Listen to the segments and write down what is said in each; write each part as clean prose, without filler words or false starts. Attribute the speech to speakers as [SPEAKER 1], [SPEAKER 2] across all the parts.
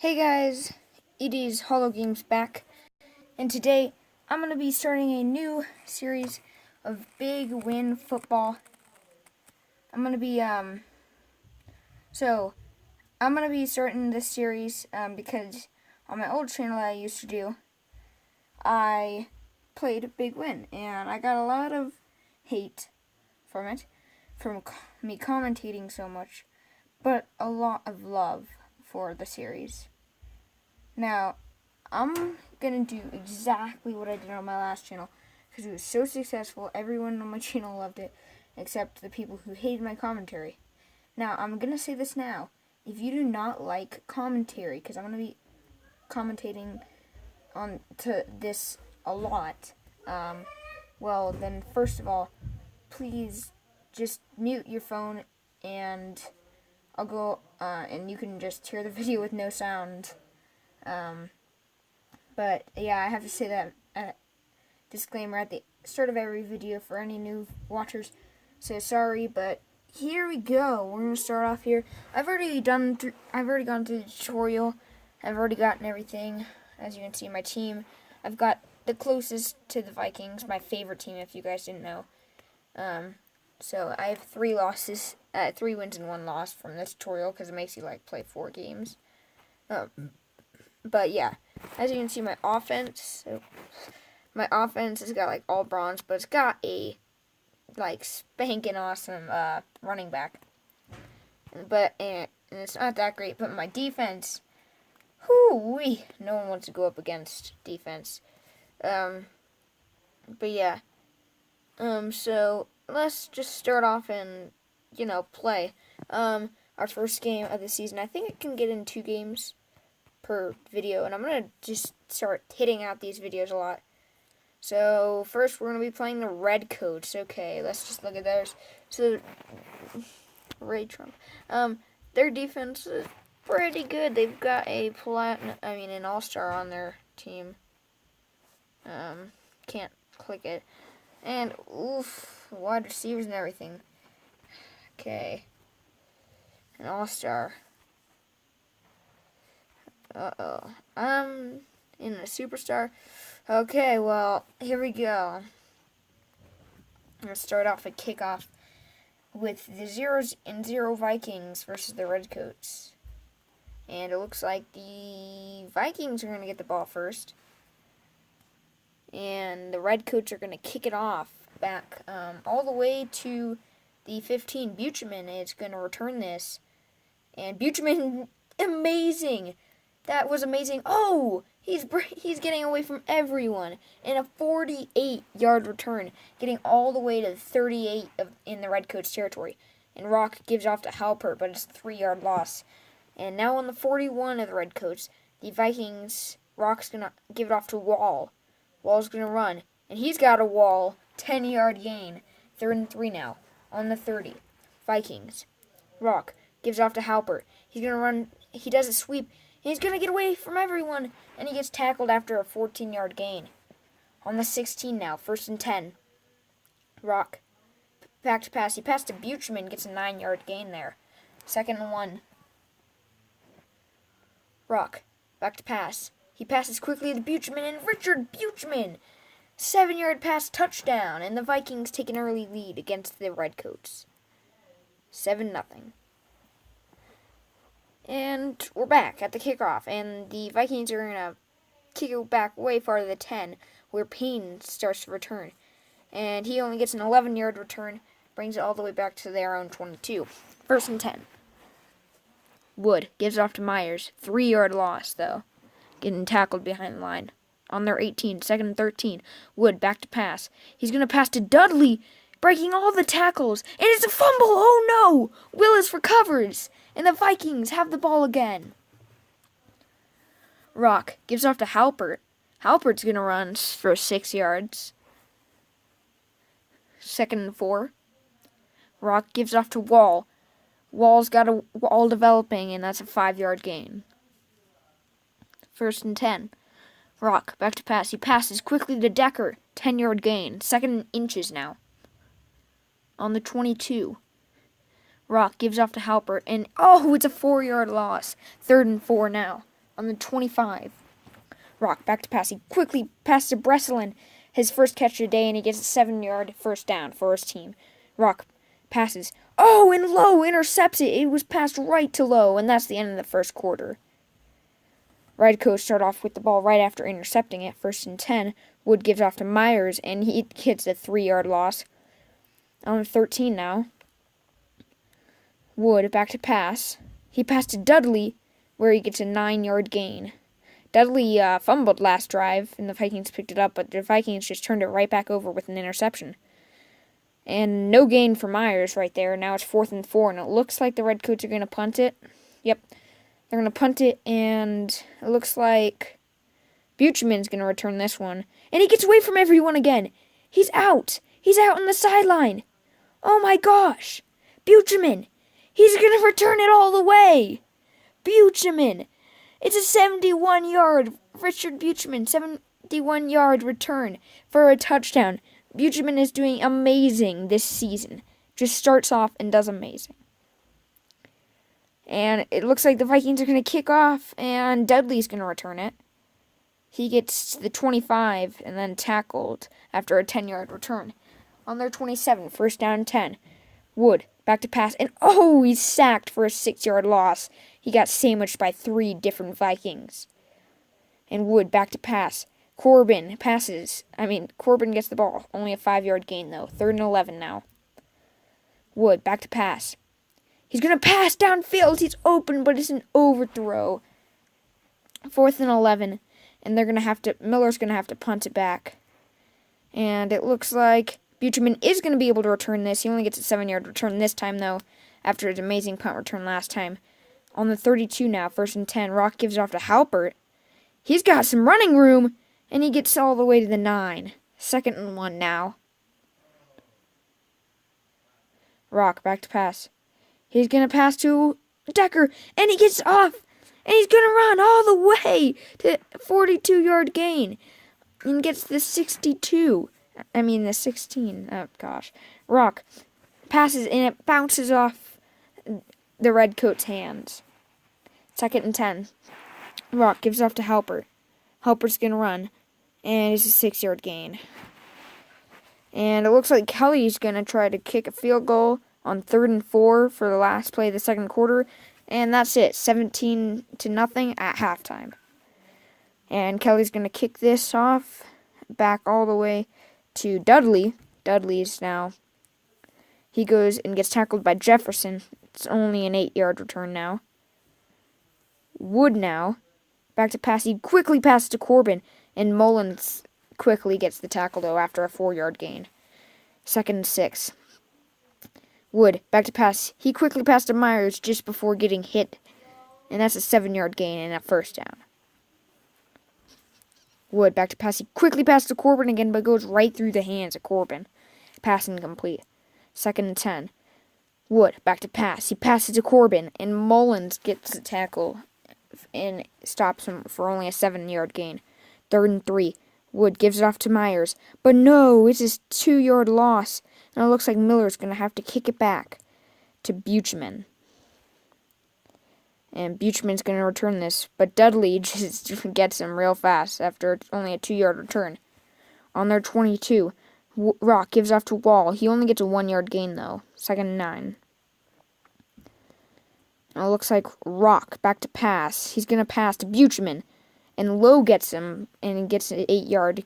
[SPEAKER 1] Hey guys, it is Hollow Games back, and today I'm going to be starting a new series of Big Win Football. I'm going to be, starting this series, because on my old channel that I used to do, I played Big Win, and I got a lot of hate from it, from me commentating so much, but a lot of love for the series. Now, I'm going to do exactly what I did on my last channel because it was so successful. Everyone on my channel loved it except the people who hated my commentary. Now, I'm going to say this now. If you do not like commentary, because I'm going to be commentating on to this a lot, well, then first of all, please just mute your phone and I'll go, and you can just hear the video with no sound. But yeah, I have to say that disclaimer at the start of every video for any new watchers. So sorry, but here we go. We're gonna start off here. I've already gone through the tutorial. I've already gotten everything. As you can see, my team. I've got the closest to the Vikings, my favorite team. If you guys didn't know. So I have 3 losses, 3 wins and 1 loss from this tutorial because it makes you like play 4 games. But yeah, as you can see, my offense has got like all bronze, but it's got a like spanking awesome running back. And it's not that great. But my defense, whoo-wee, no one wants to go up against defense. But yeah, so let's just start off and play. Our first game of the season. I think it can get in 2 games per video, and I'm going to just start hitting out these videos a lot. So, first we're going to be playing the Redcoats. Okay, let's just look at theirs. So, Ray Trump. Their defense is pretty good. They've got an all-star on their team. Can't click it. And, wide receivers and everything. Okay. An all-star. In a superstar. Okay, well, here we go. I'm going to start off a kickoff with the 0-0 Vikings versus the Redcoats. And it looks like the Vikings are going to get the ball first. And the Redcoats are going to kick it off back all the way to the 15. Buchanan is going to return this. And Buchanan, amazing! That was amazing. Oh, he's getting away from everyone in a 48-yard return, getting all the way to 38 in the Redcoats territory. And Rock gives off to Halpert, but it's a 3-yard loss. And now on the 41 of the Redcoats, the Vikings, Rock's going to give it off to Wall. Wall's going to run, and he's got a Wall, 10-yard gain. 3rd and 3 now on the 30. Vikings. Rock gives off to Halpert. He's going to run. He does a sweep. He's going to get away from everyone, and he gets tackled after a 14-yard gain. On the 16 now, 1st and 10. Rock, back to pass. He passed to Buchanan, gets a 9-yard gain there. 2nd and 1. Rock, back to pass. He passes quickly to Buchanan, and Richard Buchanan, 7-yard pass touchdown, and the Vikings take an early lead against the Redcoats. 7-0. And we're back at the kickoff, and the Vikings are going to kick it back way far to the 10, where Payne starts to return. And he only gets an 11-yard return, brings it all the way back to their own 22. 1st and 10. Wood gives off to Myers. 3-yard loss, though, getting tackled behind the line. On their 18, 2nd and 13. Wood back to pass. He's going to pass to Dudley, breaking all the tackles, and it's a fumble! Oh no! Willis recovers, and the Vikings have the ball again. Rock gives off to Halpert. Halpert's going to run for 6 yards. 2nd and 4. Rock gives off to Wall. Wall's got a wall developing, and that's a 5-yard gain. 1st and 10. Rock back to pass. He passes quickly to Decker. 10-yard gain. 2nd inches now. On the 22. Rock gives off to Halpert, and it's a 4-yard loss. 3rd and 4 now. On the 25, Rock back to pass. He quickly passes to Breslin, his first catch of the day, and he gets a 7-yard first down for his team. Rock passes. Oh, and Lowe intercepts it. It was passed right to Lowe, and that's the end of the first quarter. Redcoats start off with the ball right after intercepting it. 1st and 10. Wood gives off to Myers, and he hits a 3-yard loss. On 13 now. Wood back to pass. He passed to Dudley, where he gets a 9-yard gain. Dudley fumbled last drive, and the Vikings picked it up, but the Vikings just turned it right back over with an interception. And no gain for Myers right there. Now it's 4th and 4, and it looks like the Redcoats are going to punt it. Yep, they're going to punt it, and it looks like Buchman's going to return this one. And he gets away from everyone again. He's out. He's out on the sideline. Oh my gosh. Buchman. He's going to return it all the way. Buchman. It's a 71-yard, Richard Buchman, 71-yard return for a touchdown. Buchman is doing amazing this season. Just starts off and does amazing. And it looks like the Vikings are going to kick off, and Dudley's going to return it. He gets to the 25 and then tackled after a 10-yard return. On their 27, 1st down 10. Wood, back to pass, and he's sacked for a 6-yard loss. He got sandwiched by 3 different Vikings. And Wood, back to pass. Corbin gets the ball. Only a 5-yard gain, though. 3rd and 11 now. Wood, back to pass. He's going to pass downfield. He's open, but it's an overthrow. 4th and 11. And Miller's going to have to punt it back. And it looks like Buchman is going to be able to return this. He only gets a 7-yard return this time, though, after his amazing punt return last time. On the 32 now, 1st and 10. Rock gives it off to Halpert. He's got some running room, and he gets all the way to the 9. 2nd and 1 now. Rock, back to pass. He's going to pass to Decker, and he gets off, and he's going to run all the way to 42-yard gain, and gets the 16. Oh, gosh. Rock passes, and it bounces off the Redcoats' hands. 2nd and 10. Rock gives off to Halpert. Halpert's going to run, and it's a 6-yard gain. And it looks like Kelly's going to try to kick a field goal on 3rd and 4 for the last play of the second quarter. And that's it, 17-0 at halftime. And Kelly's going to kick this off back all the way to Dudley. Dudley's now. He goes and gets tackled by Jefferson. It's only an 8-yard return now. Wood now. Back to pass. He quickly passes to Corbin. And Mullins quickly gets the tackle, though, after a 4-yard gain. 2nd and 6. Wood, back to pass. He quickly passed to Myers just before getting hit. And that's a 7-yard gain and a 1st down. Wood, back to pass. He quickly passed to Corbin again, but goes right through the hands of Corbin. Pass incomplete. 2nd and 10. Wood, back to pass. He passes to Corbin, and Mullins gets the tackle and stops him for only a 7-yard gain. 3rd and 3. Wood gives it off to Myers. But no, it's his 2-yard loss. And it looks like Miller's going to have to kick it back to Buchman. And Buchman's going to return this. But Dudley just gets him real fast after only a 2-yard return. On their 22, Rock gives off to Wall. He only gets a 1-yard gain, though. 2nd and 9. And it looks like Rock back to pass. He's going to pass to Buchman. And Lowe gets him and gets an 8-yard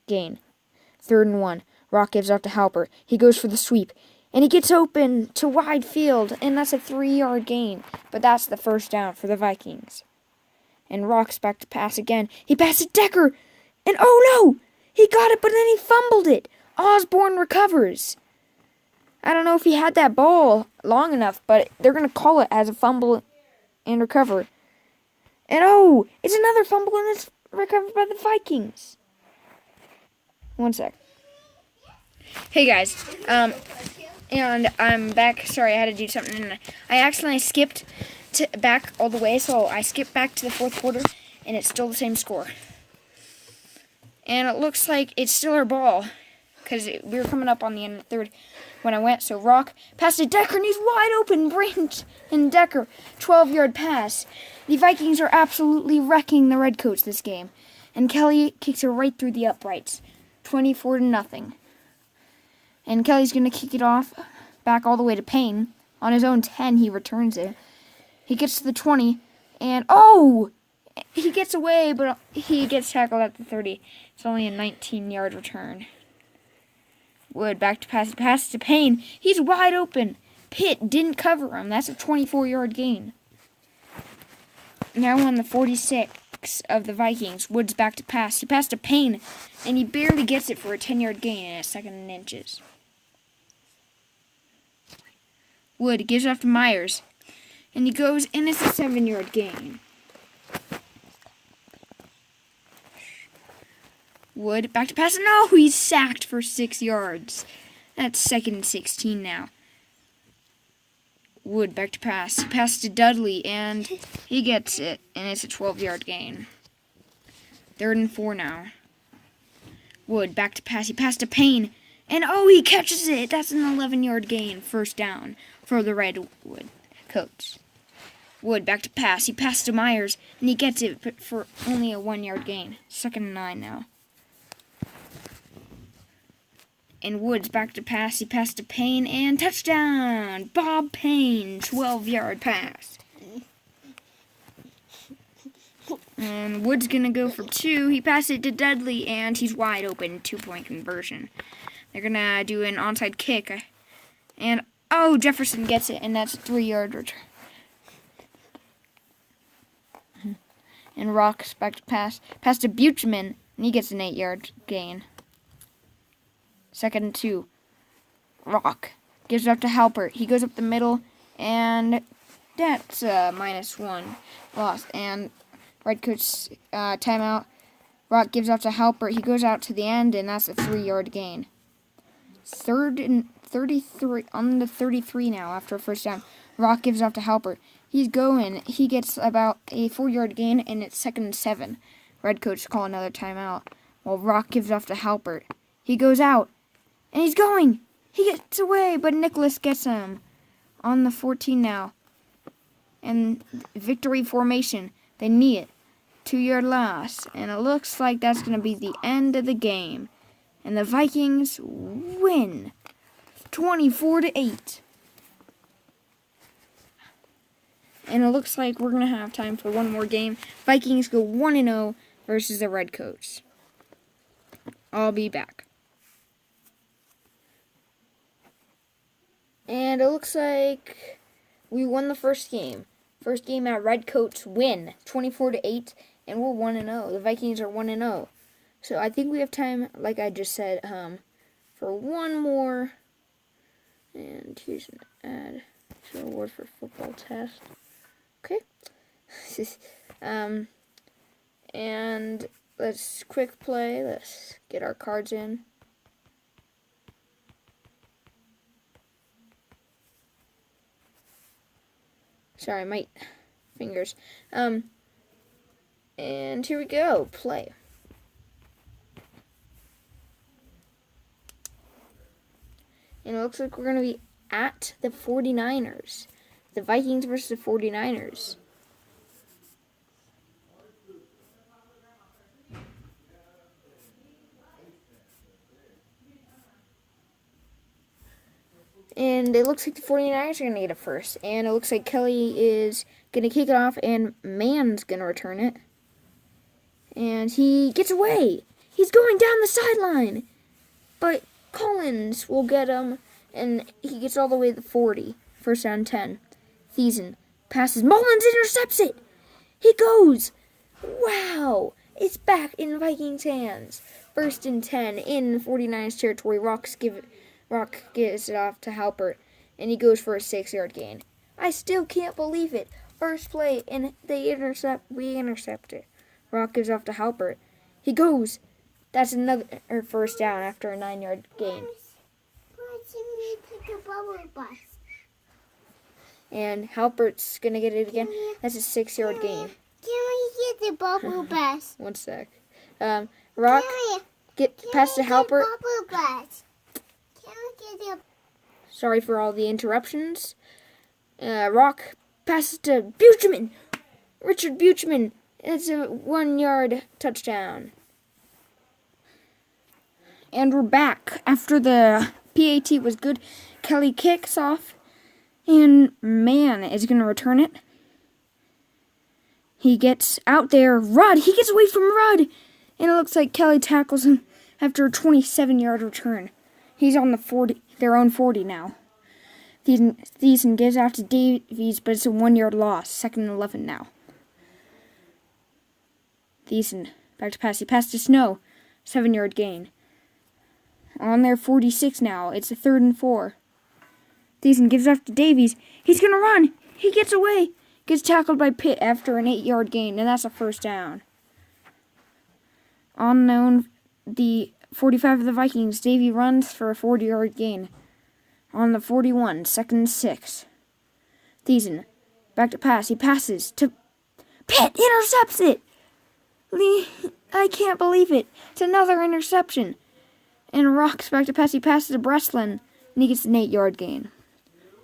[SPEAKER 1] gain. 3rd and 1. Rock gives off to Halpert. He goes for the sweep. And he gets open to wide field. And that's a 3-yard gain. But that's the 1st down for the Vikings. And Rock's back to pass again. He passes Decker. And oh no! He got it, but then he fumbled it. Osborne recovers. I don't know if he had that ball long enough, but they're going to call it as a fumble and recover. And it's another fumble, and it's recovered by the Vikings. 1 sec. Hey guys, and I'm back. Sorry, I had to do something, and I accidentally skipped back all the way, so I skipped back to the 4th quarter, and it's still the same score. And it looks like it's still our ball, because we were coming up on the end of the 3rd. when I went. So Rock passed to Decker, and he's wide open. Brant and Decker, 12-yard pass. The Vikings are absolutely wrecking the Redcoats this game. And Kelly kicks it right through the uprights, 24-0. And Kelly's going to kick it off back all the way to Payne. On his own 10, he returns it. He gets to the 20, and he gets away, but he gets tackled at the 30. It's only a 19-yard return. Wood back to pass to Payne. He's wide open. Pitt didn't cover him. That's a 24-yard gain. Now on the 46 of the Vikings, Wood's back to pass. He passed to Payne, and he barely gets it for a 10-yard gain and a 2nd and inches. Wood gives off to Myers, and he goes, and it's a 7-yard gain. Wood back to pass. No, he's sacked for 6 yards. That's 2nd and 16 now. Wood back to pass. He passes to Dudley, and he gets it, and it's a 12-yard gain. 3rd and 4 now. Wood back to pass. He passed to Payne, and he catches it. That's an 11-yard gain, 1st down for the Redwood Coats. Wood back to pass. He passes to Myers, and he gets it, but for only a 1-yard gain. 2nd and 9 now. And Woods back to pass. He passed to Payne, and touchdown! Bob Payne, 12-yard pass. And Woods going to go for 2. He passes it to Dudley, and he's wide open. 2-point conversion. They're going to do an onside kick. And, Jefferson gets it, and that's a 3-yard return. And Rock's back to pass. Pass to Buchman, and he gets an 8-yard gain. 2nd and 2. Rock gives it up to Halpert. He goes up the middle, and that's -1 loss. And Redcoats timeout. Rock gives up to Halpert. He goes out to the end, and that's a 3-yard gain. 3rd and 33 on the 33 now after a 1st down. Rock gives up to Halpert. He's going. He gets about a 4-yard gain, and it's 2nd and 7. Redcoats call another timeout. While Rock gives off to Halpert. He goes out. And he's going. He gets away, but Nicholas gets him. On the 14 now. And victory formation. They knee it. 2-yard loss. And it looks like that's going to be the end of the game. And the Vikings win. 24-8. And it looks like we're going to have time for one more game. Vikings go 1-0 versus the Redcoats. I'll be back. And it looks like we won the first game. First game at Redcoats win, 24-8, and we're 1-0. The Vikings are 1-0. So I think we have time, like I just said, for one more. And here's an ad to award for football test. Okay. And let's quick play. Let's get our cards in. Sorry, my fingers. And here we go. Play. And it looks like we're going to be at the 49ers. The Vikings versus the 49ers. And it looks like the 49ers are going to get it first. And it looks like Kelly is going to kick it off, and Mann's going to return it. And he gets away. He's going down the sideline. But Collins will get him, and he gets all the way to the 40. 1st down 10. Thiessen passes. Mullins intercepts it. He goes. Wow. It's back in Vikings' hands. 1st and 10 in 49ers territory. Rock gives it off to Halpert, and he goes for a 6-yard gain. I still can't believe it. First play, and we intercept it. Rock gives off to Halpert. He goes. That's another 1st down after a 9-yard gain. And Halpert's going to get it again. That's a 6-yard gain.
[SPEAKER 2] Can we get the bubble bus?
[SPEAKER 1] One sec. Rock, pass to Halpert.
[SPEAKER 2] Bubble bus. Can we get
[SPEAKER 1] Sorry for all the interruptions. Rock passes to Buchman. Richard Buchman. It's a 1-yard touchdown. And we're back. After the PAT was good, Kelly kicks off. And man is going to return it. He gets out there. Rudd. He gets away from Rudd. And it looks like Kelly tackles him after a 27-yard return. He's on the 40, their own 40 now. Thiessen gives out to Davies, but it's a 1-yard loss. 2nd and 11 now. Thiessen back to pass. He passed to Snow. 7-yard gain. On their 46 now. It's a 3rd and 4. Thiessen gives off to Davies. He's going to run. He gets away. Gets tackled by Pitt after an 8-yard gain, and that's a 1st down. On the 45 of the Vikings, Davey runs for a 40-yard gain. On the 41, 2nd and 6. Thiessen back to pass. He passes to Pitt. Intercepts it. I can't believe it. It's another interception. And Rock's back to pass. He passes to Breslin, and he gets an 8-yard gain.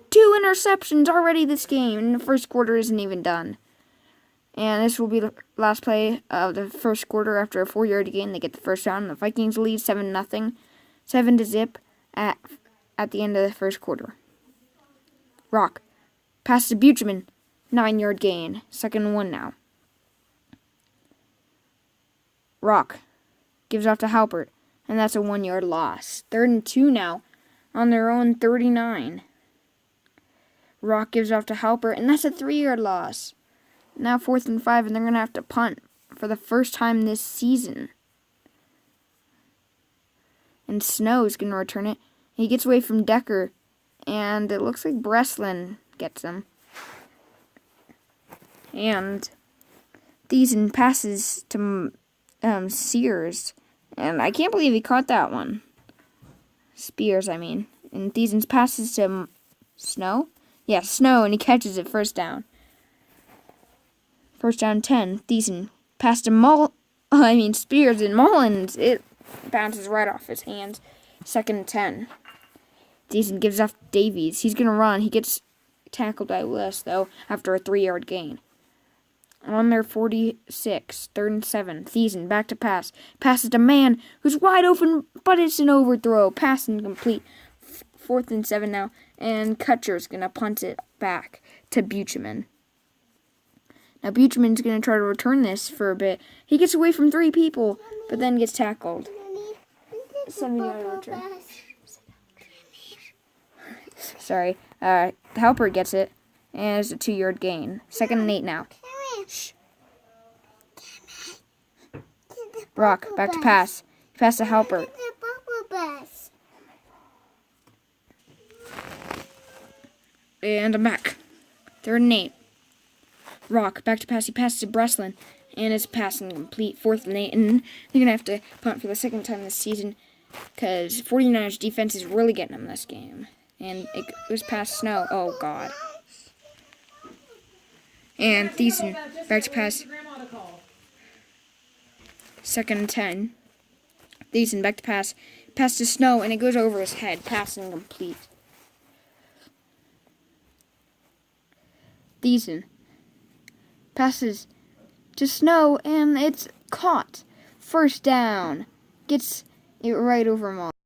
[SPEAKER 1] 2 interceptions already this game, and the first quarter isn't even done. And this will be the last play of the first quarter. After a 4-yard gain, they get the first down. The Vikings lead 7-0, 7-0 at the end of the first quarter. Rock pass to Buchman, 9-yard gain, 2nd and 1 now. Rock gives off to Halpert, and that's a 1-yard loss. 3rd and 2 now, on their own 39. Rock gives off to Halpert, and that's a 3-yard loss. Now 4th and 5, and they're going to have to punt for the first time this season. And Snow's going to return it. He gets away from Decker, and it looks like Breslin gets him. And Thiessen passes to Sears, and I can't believe he caught that one. Spears, I mean. And Thiessen passes to Snow? Yeah, Snow, and he catches it, 1st down. 1st down 10. Thiessen passed to Spears, and Mullins. It bounces right off his hands. 2nd and 10. Thiessen gives off Davies. He's going to run. He gets tackled by Willis, though, after a 3-yard gain. On their 46, 3rd and 7. Thiessen back to pass. Passes to Mann, who's wide open, but it's an overthrow. Pass incomplete. 4th and 7 now. And Kutcher's going to punt it back to Buchman. Now Buchman's going to try to return this for a bit. He gets away from 3 people, but then gets tackled. 7-yard return. Sorry. Halpert gets it, and it's a 2-yard gain. 2nd and 8 now. Shh. Rock, back to pass. Pass to Halpert. And I'm back. 3rd and 8. Rock, back to pass. He passes to Breslin, and it's passing complete. 4th and 8, and they're going to have to punt for the 2nd time this season because 49ers defense is really getting them this game. And it was past Snow. Oh, God. And Thiessen, back to pass. 2nd and 10. Thiessen, back to pass. Pass to Snow, and it goes over his head. Passing complete. Thiessen passes to Snow, and it's caught. 1st down. Gets it right over Mullins.